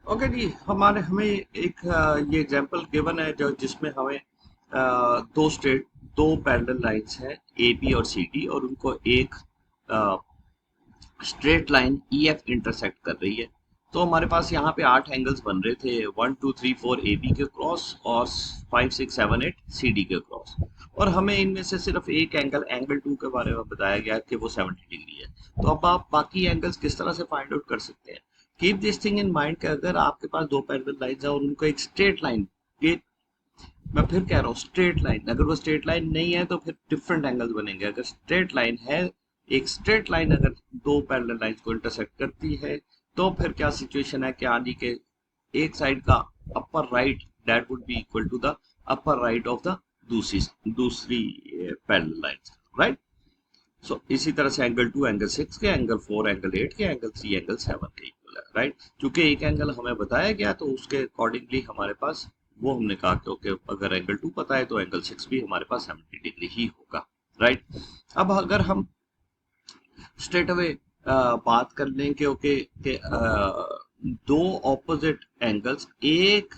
Okay जी, हमारे हमें एक ये एग्जांपल गिवन है जो जिसमें हमें दो पैरेलल लाइंस हैं ए बी और सी डी, और उनको एक straight line E F intersect कर रही है। तो हमारे पास यहाँ पे 8 एंगल्स बन रहे थे, 1 2 3 4 ए बी के क्रॉस और 5 6 7 8 सी डी के क्रॉस। और हमें इनमें से सिर्फ एक एंगल 2 के बारे में बताया गया कि वो 70 डिग्री है। तो अब आप बाकी एंगल्स किस तरह से फाइंड आउट कर सकते हैं? Keep this thing in mind कि अगर आपके पास दो पैरेलल लाइंस है और उनको एक स्ट्रेट लाइन, ये मैं फिर कह रहा हूँ स्ट्रेट लाइन, अगर वो स्ट्रेट लाइन नहीं है तो फिर डिफरेंट एंगल्स बनेंगे। अगर स्ट्रेट लाइन है, एक स्ट्रेट लाइन अगर दो पैरेलल लाइंस को इंटरसेक्ट करती है, तो फिर क्या सिचुएशन है कि आदि के एक साइड का upper right that would be equal to the upper right of the दूसरी पैरेलल लाइन, राइट। सो इसी तरह से एंगल 2 एंगल 6 के, एंगल 4 एंगल 8 के, एंगल 3 एंगल 7 के इक्वल है, राइट। क्योंकि एक एंगल हमें बताया गया तो उसके अकॉर्डिंगली हमारे पास वो हमने कहा कि ओके, अगर एंगल 2 पता है तो एंगल 6 भी हमारे पास 70 डिग्री ही होगा, राइट। अब अगर हम स्ट्रेट अवे बात कर लें कि ओके कि दो ऑपोजिट एंगल्स, एक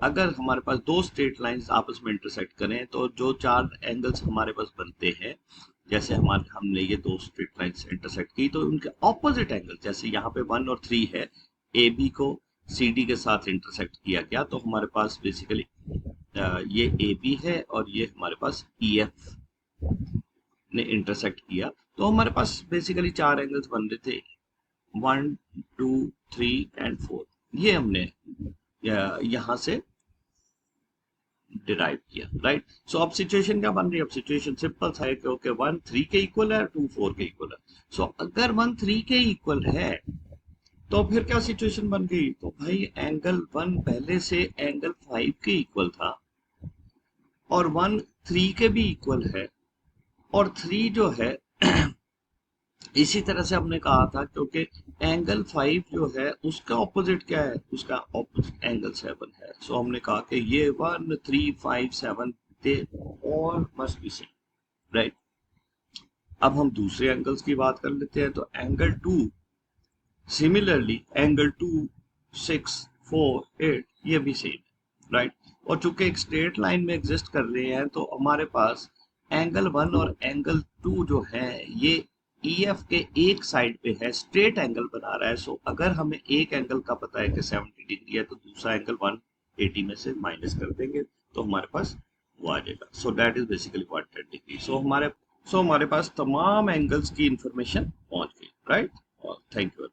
अगर हमारे पास दो स्ट्रेट लाइंस आपस में इंटरसेक्ट करें तो जो चार एंगल्स हमारे पास बनते हैं, जैसे हमने ये दो स्ट्रेट लाइंस इंटरसेक्ट की तो उनके ऑपोजिट एंगल, जैसे यहाँ पे 1 और 3 है, ए बी को सी डी के साथ इंटरसेक्ट किया गया तो हमारे पास बेसिकली ये ए बी है और ये हमारे पास ई एफ ने इंटरसेक्ट किया। तो हमारे पास बेसिकली चार एंगल्स बन रहे थे, 1 2 3 एंड 4। ये हमने यहाँ से डिराइव किया, राइट। सो अब सिचुएशन क्या बन रही है? अब सिचुएशन सिंपल था कि ओके 1 3 के इक्वल है, 2 4 के इक्वल है। सो अगर 1 3 के इक्वल है तो फिर क्या सिचुएशन बन गई? तो भाई एंगल 1 पहले से एंगल 5 के इक्वल था और 1 3 के भी इक्वल है, और 3 जो है इसी तरह से हमने कहा था क्योंकि एंगल 5 जो है उसका ऑपोजिट क्या है? उसका ऑपोजिट एंगल 7 है। सो हमने कहा कि ये 1 3 5 7 दे और मस्ट बी सेम, राइट। अब हम दूसरे एंगल्स की बात कर लेते हैं। तो एंगल 2, सिमिलरली एंगल 2 6 4 8 ये भी सेम है, राइट। और चूंकि एक स्ट्रेट लाइन में एग्जिस्ट कर रहे हैं तो हमारे पास एंगल 1 और एंगल 2 जो है ये ई एफ के एक साइड पे है, स्ट्रेट एंगल बना रहा है। सो अगर हमें एक एंगल का पता है कि 70 डिग्री है तो दूसरा एंगल 180 में से माइनस कर देंगे तो हमारे पास वो आ जाएगा। So that is basically 110 degree. So हमारे पास तमाम एंगल्स की इंफॉर्मेशन पहुंच गई, राइट। और थैंक यू।